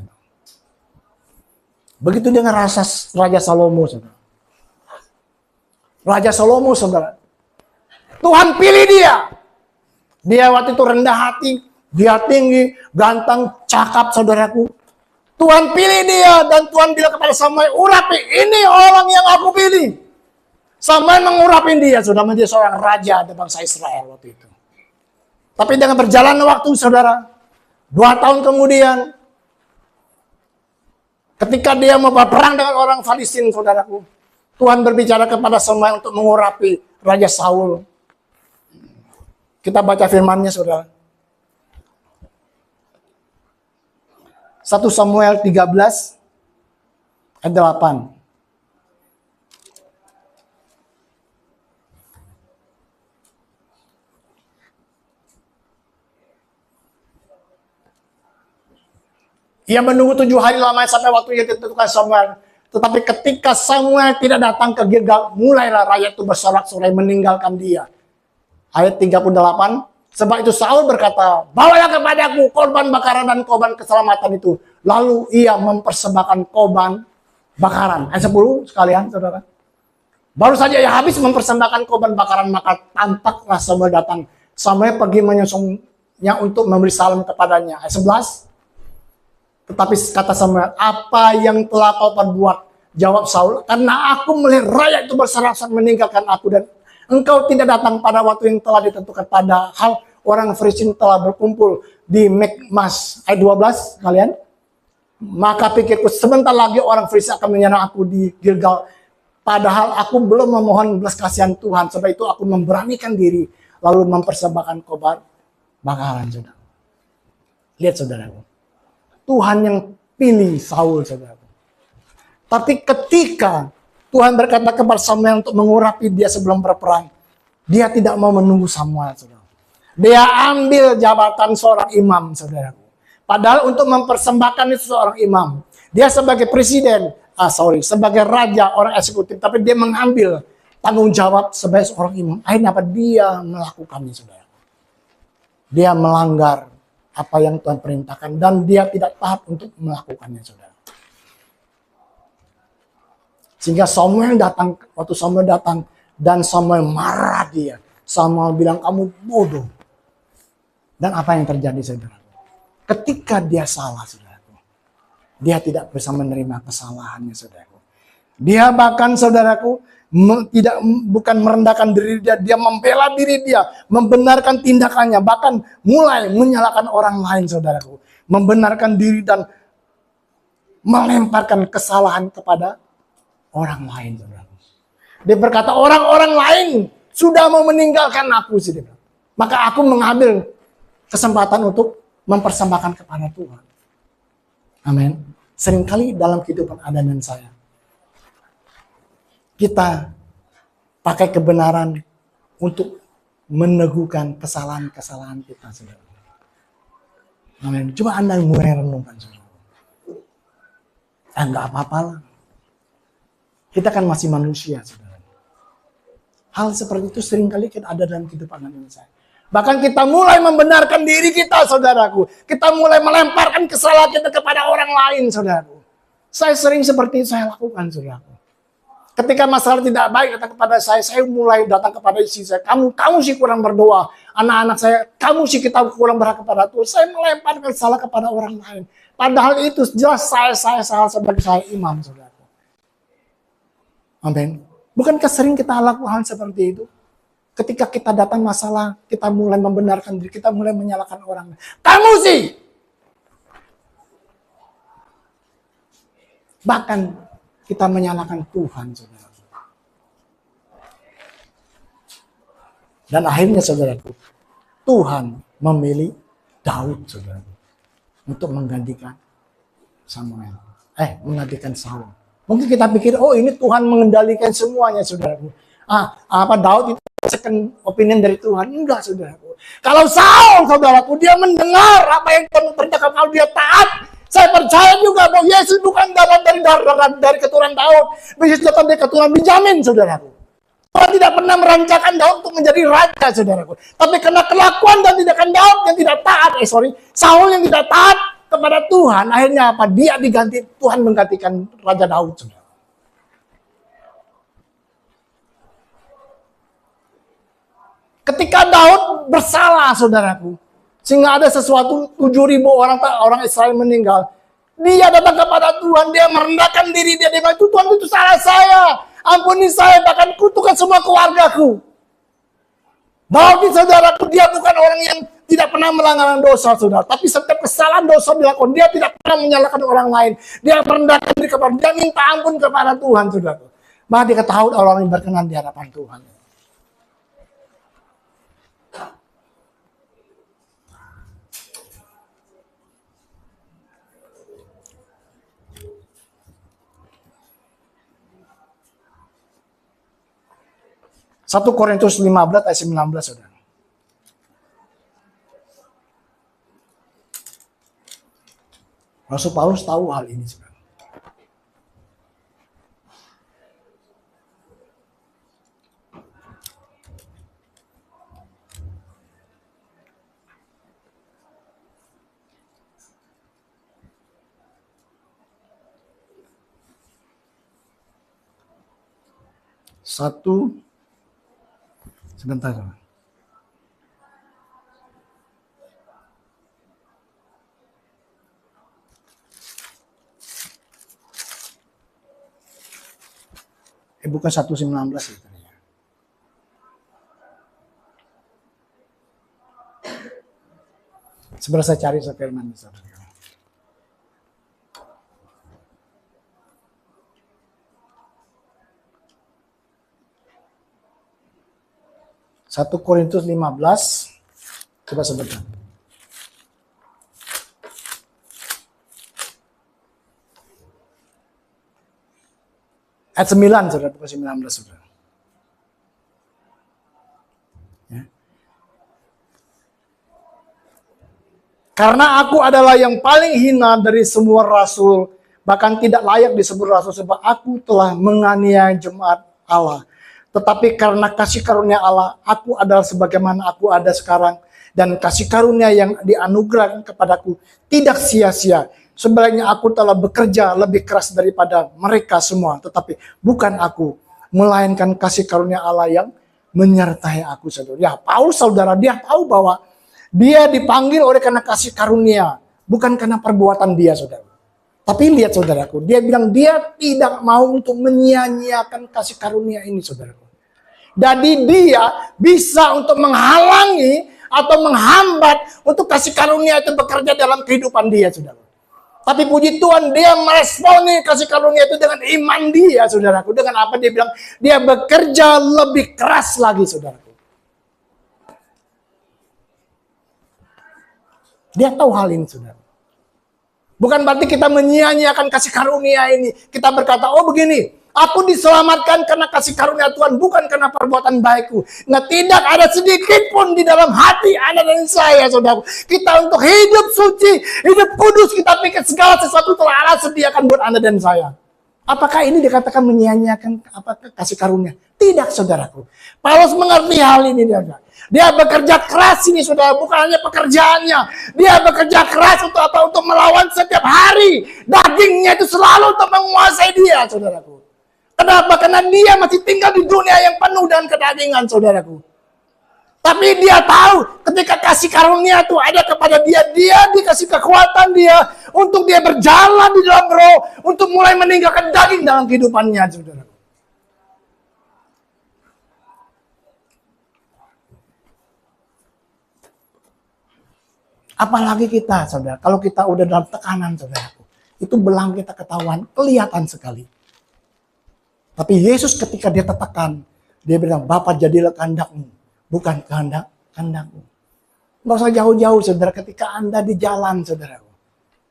Begitu dengan Raja Salomo, saudara. Raja Salomo, saudara. Tuhan pilih dia. Dia waktu itu rendah hati, dia tinggi, ganteng, cakap, saudaraku. Tuhan pilih dia dan Tuhan bilang kepada Samuel, urapi, ini orang yang aku pilih. Samuel mengurapin dia, sudah menjadi seorang raja di bangsa Israel waktu itu. Tapi dengan berjalannya waktu, saudara, 2 tahun kemudian, ketika dia mau berperang dengan orang Filistin, saudaraku, Tuhan berbicara kepada Samuel untuk mengurapi Raja Saul. Kita baca firman-Nya, saudara. 1 Samuel 13 ayat 8. Ia menunggu 7 hari lamanya sampai waktu yang ditentukan Samuel. Tetapi ketika Samuel tidak datang ke Gilgal, mulailah rakyat itu bersorak-sorai meninggalkan dia. Ayat 38. Sebab itu Saul berkata, bawalah kepadaku korban bakaran dan korban keselamatan itu. Lalu ia mempersembahkan korban bakaran. Ayat 10 sekalian, saudara. Baru saja ia habis mempersembahkan korban bakaran, maka tampaklah Samuel datang. Samuel pergi menyusulnya untuk memberi salam kepadanya. Ayat 11. Tetapi kata Samuel, apa yang telah kau perbuat? Jawab Saul, karena aku melihat rakyat itu bersorak-sorai meninggalkan aku dan engkau tidak datang pada waktu yang telah ditentukan. Padahal orang Filistin telah berkumpul di Mikmas. Ayat 12 kalian. Maka pikirku sebentar lagi orang Filistin akan menyerang aku di Gilgal. Padahal aku belum memohon belas kasihan Tuhan. Sebab itu aku memberanikan diri lalu mempersembahkan korban bakaran, saudara. Lihat, saudaraku. Tuhan yang pilih Saul, saudara. Tapi ketika Tuhan berkata kepada Samuel untuk mengurapi dia sebelum berperang, dia tidak mau menunggu Samuel, saudara. Dia ambil jabatan seorang imam, saudaraku. Padahal untuk mempersembahkan itu seorang imam. Dia sebagai presiden, sebagai raja, orang eksekutif, tapi dia mengambil tanggung jawab sebagai seorang imam. Akhirnya apa? Dia melakukannya, saudara. Dia melanggar apa yang Tuhan perintahkan dan dia tidak taat untuk melakukannya, saudara. Sehingga waktu Samuel datang dan Samuel marah dia. Samuel bilang, kamu bodoh. Dan apa yang terjadi, saudara? Ketika dia salah, saudara, dia tidak bisa menerima kesalahannya, saudara. Dia bahkan, saudaraku, bukan merendahkan diri dia membela diri dia, membenarkan tindakannya, bahkan mulai menyalahkan orang lain, saudaraku. Membenarkan diri dan melemparkan kesalahan kepada orang lain, saudaraku. Dia berkata, orang-orang lain sudah mau meninggalkan aku, saudara. Maka aku mengambil kesempatan untuk mempersembahkan kepada Tuhan. Amin. Seringkali dalam kehidupan Anda dan saya, kita pakai kebenaran untuk meneguhkan kesalahan-kesalahan kita, saudara. Amin. Coba Anda mulai renungkan, saudara. Enggak apa-apa lah. Kita kan masih manusia, saudara. Hal seperti itu seringkali kita ada dalam kehidupan manusia. Bahkan kita mulai membenarkan diri kita, saudaraku. Kita mulai melemparkan kesalahan kita kepada orang lain, saudaraku. Saya sering seperti itu saya lakukan, saudaraku. Ketika masalah tidak baik datang kepada saya mulai datang kepada istri saya. Kamu sih kurang berdoa. Anak-anak saya, kamu sih kita kurang berhak kepada Tuhan. Saya melemparkan salah kepada orang lain. Padahal itu jelas saya salah sebagai saya imam, saudaraku. Amin. Bukankah sering kita lakukan seperti itu? Ketika kita datang masalah, kita mulai membenarkan diri, kita mulai menyalahkan orang. Kamu sih! Bahkan kita menyalahkan Tuhan, saudara. Dan akhirnya, saudaraku, Tuhan memilih Daud, saudara, untuk menggantikan Samuel. Menggantikan Saul. Mungkin kita pikir, oh ini Tuhan mengendalikan semuanya, saudaraku. Daud itu second opinion dari Tuhan? Enggak, saudaraku. Kalau Saul, saudaraku, dia mendengar apa yang Tuhan perintahkan, kalau dia taat, saya percaya juga bahwa Yesus bukan dari keturunan Daud. Yesus datang dari keturunan Benyamin, saudaraku. Tuhan tidak pernah merancangkan Daud untuk menjadi raja, saudaraku. Tapi karena kelakuan dan tindakan Daud yang tidak taat, Saul yang tidak taat kepada Tuhan, akhirnya apa? Dia diganti, Tuhan menggantikan Raja Daud, saudara. Ketika Daud bersalah, saudaraku, sehingga ada sesuatu 7.000 orang Israel meninggal, dia datang kepada Tuhan, dia merendahkan diri, dia bilang, Tuhan itu salah saya, ampuni saya, bahkan kutukan semua keluargaku. Daud, saudaraku, dia bukan orang yang tidak pernah melanggar dosa, saudara. Tapi setiap kesalahan dosa dilakukan, dia tidak pernah menyalahkan orang lain. Dia merendahkan diri kepada, dia minta ampun kepada Tuhan, saudara. Maka dia ketahui orang yang berkenan di hadapan Tuhan. Satu Korintus 15 ayat 19, saudara. Rasul Paulus tahu hal ini, saudara. Sebentar. Bukan 1:19 itu. Sebenarnya saya cari firman, saudara. Satu Korintus 15, coba sebentar. Ayat 9, saudara, bukan 19, saudara. Ya. Karena aku adalah yang paling hina dari semua rasul, bahkan tidak layak disebut rasul, sebab aku telah menganiaya jemaat Allah. Tetapi karena kasih karunia Allah, aku adalah sebagaimana aku ada sekarang. Dan kasih karunia yang dianugerahkan kepadaku tidak sia-sia. Sebaliknya aku telah bekerja lebih keras daripada mereka semua. Tetapi bukan aku, melainkan kasih karunia Allah yang menyertai aku, saudara. Ya, Paulus, saudara, dia tahu bahwa dia dipanggil oleh karena kasih karunia. Bukan karena perbuatan dia, saudara. Tapi lihat, saudaraku, dia bilang dia tidak mau untuk menyia-nyiakan kasih karunia ini, saudaraku. Jadi dia bisa untuk menghalangi atau menghambat untuk kasih karunia itu bekerja dalam kehidupan dia, saudara. Tapi puji Tuhan, dia meresponi kasih karunia itu dengan iman dia, saudaraku. Dengan apa dia bilang? Dia bekerja lebih keras lagi, saudaraku. Dia tahu hal ini, saudara. Bukan berarti kita menyia-nyiakan kasih karunia ini. Kita berkata, oh begini, Aku diselamatkan karena kasih karunia Tuhan, bukan karena perbuatan baikku. Nah, tidak ada sedikit pun di dalam hati Anda dan saya, saudara. Kita untuk hidup suci, hidup kudus, kita pikir segala sesuatu telah Allah sediakan buat Anda dan saya. Apakah ini dikatakan menyia-nyiakan apakah kasih karunia? Tidak, saudaraku. Paulus mengerti hal ini, dia bekerja keras ini, saudara. Bukan hanya pekerjaannya. Dia bekerja keras untuk apa? Untuk melawan setiap hari. Dagingnya itu selalu untuk menguasai dia, saudaraku. Kenapa? Karena dia masih tinggal di dunia yang penuh dengan kedagingan, saudaraku. Tapi dia tahu ketika kasih karunia itu ada kepada dia, dia dikasih kekuatan dia untuk dia berjalan di dalam roh, untuk mulai meninggalkan daging dalam kehidupannya, saudaraku. Apalagi kita, saudara, kalau kita udah dalam tekanan, saudaraku, itu belang kita ketahuan, kelihatan sekali. Tapi Yesus ketika dia tertekan, dia bilang, Bapa jadilah kehendakmu, bukan kehendakku. Nggak usah jauh-jauh, saudara, ketika Anda di jalan, saudaraku.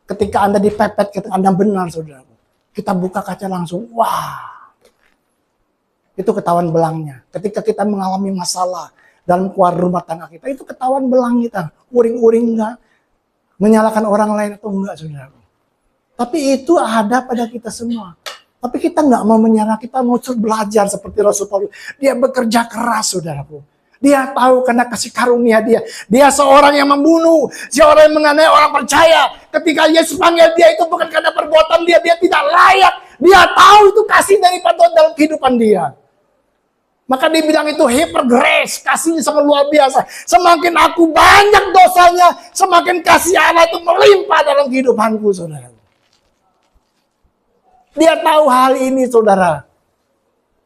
Ketika Anda dipepet, ketika Anda benar, saudaraku. Kita buka kaca langsung, wah. Itu ketahuan belangnya. Ketika kita mengalami masalah dalam keluarga rumah tangga kita, itu ketahuan belang kita. Uring-uring enggak, menyalahkan orang lain atau enggak, saudaraku. Tapi itu ada pada kita semua. Tapi kita nggak mau menyerah, kita mau belajar seperti Rasul Paulus. Dia bekerja keras, saudaraku. Dia tahu karena kasih karunia dia. Dia seorang yang membunuh, seorang yang menganiaya orang percaya. Ketika Yesus panggil dia itu bukan karena perbuatan dia tidak layak. Dia tahu itu kasih dari Tuhan dalam kehidupan dia. Maka dia bilang itu hyper grace, kasihnya sangat luar biasa. Semakin aku banyak dosanya, semakin kasih Allah itu melimpah dalam kehidupanku, saudara. Dia tahu hal ini, saudara.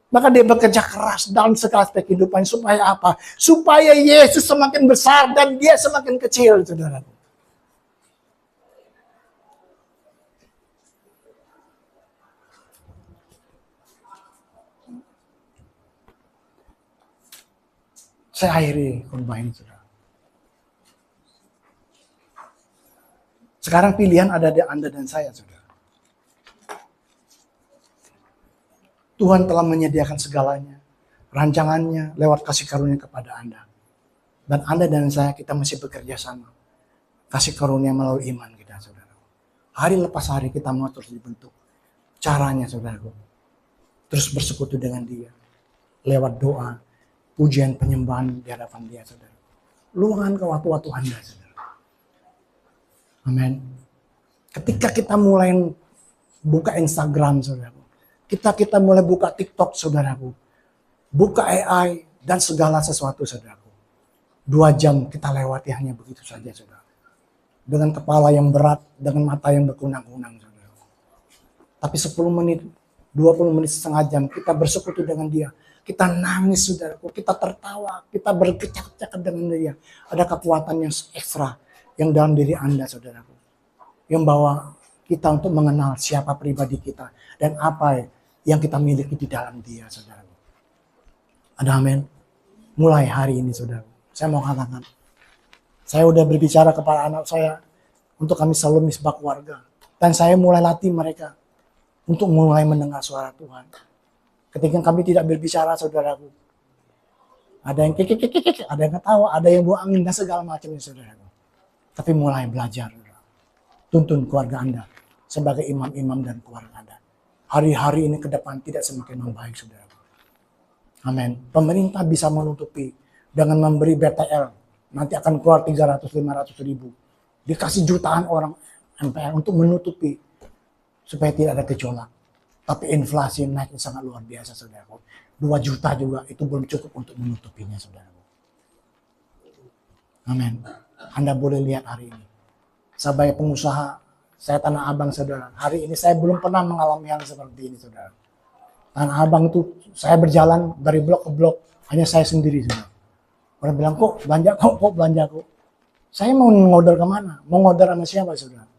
Maka dia bekerja keras dalam segala aspek kehidupan. Supaya apa? Supaya Yesus semakin besar dan dia semakin kecil, saudara. Saya akhiri khotbah ini, saudara. Sekarang pilihan ada di Anda dan saya, saudara. Tuhan telah menyediakan segalanya, rancangannya lewat kasih karunia kepada Anda. Dan Anda dan saya, kita masih bekerja sama. Kasih karunia melalui iman kita, saudara. Hari lepas hari kita mau terus dibentuk. Caranya, saudaraku, terus bersekutu dengan dia. Lewat doa, pujian, penyembahan di hadapan dia, saudara. Luangkan ke waktu-waktu Anda, saudara. Amin. Ketika kita mulai buka Instagram, saudara. Kita mulai buka TikTok, saudaraku. Buka AI dan segala sesuatu, saudaraku. 2 jam kita lewati hanya begitu saja, saudara. Dengan kepala yang berat, dengan mata yang berkunang-kunang, saudaraku. Tapi 10 menit, 20 menit, setengah jam kita bersekutu dengan dia. Kita nangis, saudaraku. Kita tertawa, kita berkecak-cak dengan dia. Ada kekuatan yang ekstra yang dalam diri Anda, saudaraku. Yang bawa kita untuk mengenal siapa pribadi kita dan apa yang kita miliki di dalam dia, saudara. Ada amin. Mulai hari ini, saudara. Saya mau katakan, saya udah berbicara kepada anak saya untuk kami selalu misbah keluarga. Dan saya mulai latih mereka untuk mulai mendengar suara Tuhan. Ketika kami tidak berbicara, saudaraku, ada yang kikik, ada yang ketawa, ada yang buang angin dan segala macamnya, saudaraku. Tapi mulai belajar, saudara. Tuntun keluarga Anda sebagai imam-imam dan keluarga Anda. Hari-hari ini ke depan tidak semakin membaik, saudara. Amin. Pemerintah bisa menutupi dengan memberi BTL. Nanti akan keluar 300-500 ribu. Dikasih jutaan orang MPR untuk menutupi. Supaya tidak ada gejolak. Tapi inflasi naik sangat luar biasa, saudara. 2 juta juga itu belum cukup untuk menutupinya, saudara. Amin. Anda boleh lihat hari ini. Sebagai pengusaha, saya Tanah Abang, saudara. Hari ini saya belum pernah mengalami hal seperti ini, saudara. Tanah Abang itu saya berjalan dari blok ke blok, hanya saya sendiri, saudara. Orang bilang, kok belanja kok. Saya mau ngorder kemana? Mau ngorder sama siapa, saudara?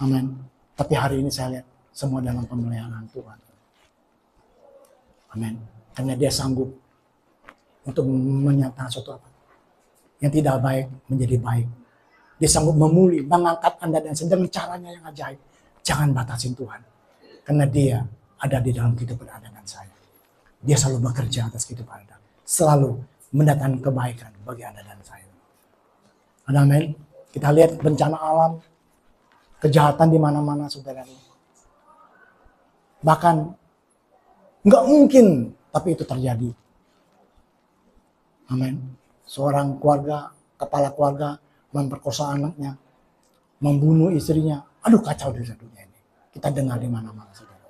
Amin. Tapi hari ini saya lihat semua dalam pemeliharaan Tuhan. Amin. Karena dia sanggup untuk menyatakan sesuatu apa yang tidak baik menjadi baik. Dia sanggup memulih, mengangkat Anda dan sedang caranya yang ajaib. Jangan batasin Tuhan. Karena dia ada di dalam kehidupan Anda dan saya. Dia selalu bekerja atas kehidupan Anda. Selalu mendatangkan kebaikan bagi Anda dan saya. Amin. Kita lihat bencana alam, kejahatan di mana-mana, saudara. Bahkan nggak mungkin, tapi itu terjadi. Amin. Seorang keluarga, kepala keluarga memperkosa anaknya, membunuh istrinya. Aduh, kacau di dunia ini. Kita dengar di mana-mana, saudara.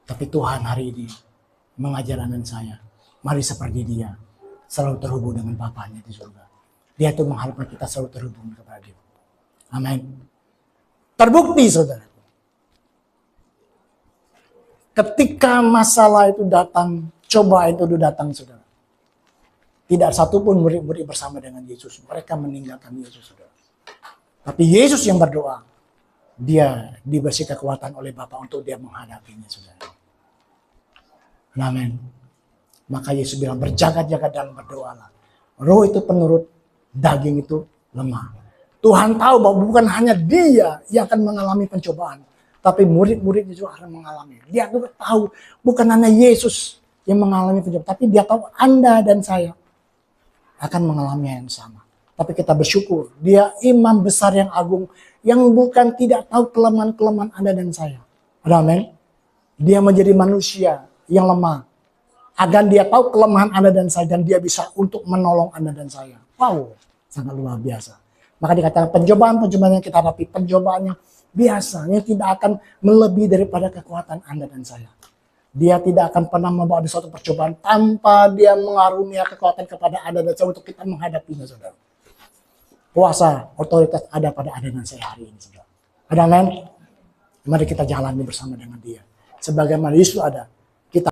Tapi Tuhan hari ini mengajar anak saya, mari seperti dia, selalu terhubung dengan Bapaknya di surga. Dia itu mengharapkan kita selalu terhubung kepada dia. Amin. Terbukti, saudara. Ketika masalah itu datang, cobaan itu datang, saudara. Tidak satupun murid-murid bersama dengan Yesus. Mereka meninggalkan Yesus, saudara. Tapi Yesus yang berdoa, dia diberi kekuatan oleh Bapa untuk dia menghadapinya, saudara. Amin. Maka Yesus bilang, berjaga-jaga dan berdoalah. Roh itu penurut, daging itu lemah. Tuhan tahu bahwa bukan hanya dia yang akan mengalami pencobaan, tapi murid-muridnya juga akan mengalami. Dia juga tahu bukan hanya Yesus yang mengalami pencobaan, tapi dia tahu Anda dan saya akan mengalami yang sama. Tapi kita bersyukur, dia imam besar yang agung, yang bukan tidak tahu kelemahan-kelemahan Anda dan saya. Amin. Dia menjadi manusia yang lemah, agar dia tahu kelemahan Anda dan saya, dan dia bisa untuk menolong Anda dan saya. Wow, sangat luar biasa. Maka dikatakan pencobaan-pencobaan yang kita hadapi, pencobaan yang biasa, yang tidak akan melebihi daripada kekuatan Anda dan saya. Dia tidak akan pernah membawa di suatu percobaan tanpa dia mengarunia kekuatan kepada Anda dan saya untuk kita menghadapinya, saudara. Kuasa, otoritas ada pada Anda dan saya hari ini, saudara. Amin. Mari kita jalani bersama dengan dia. Sebagaimana Yesus ada, kita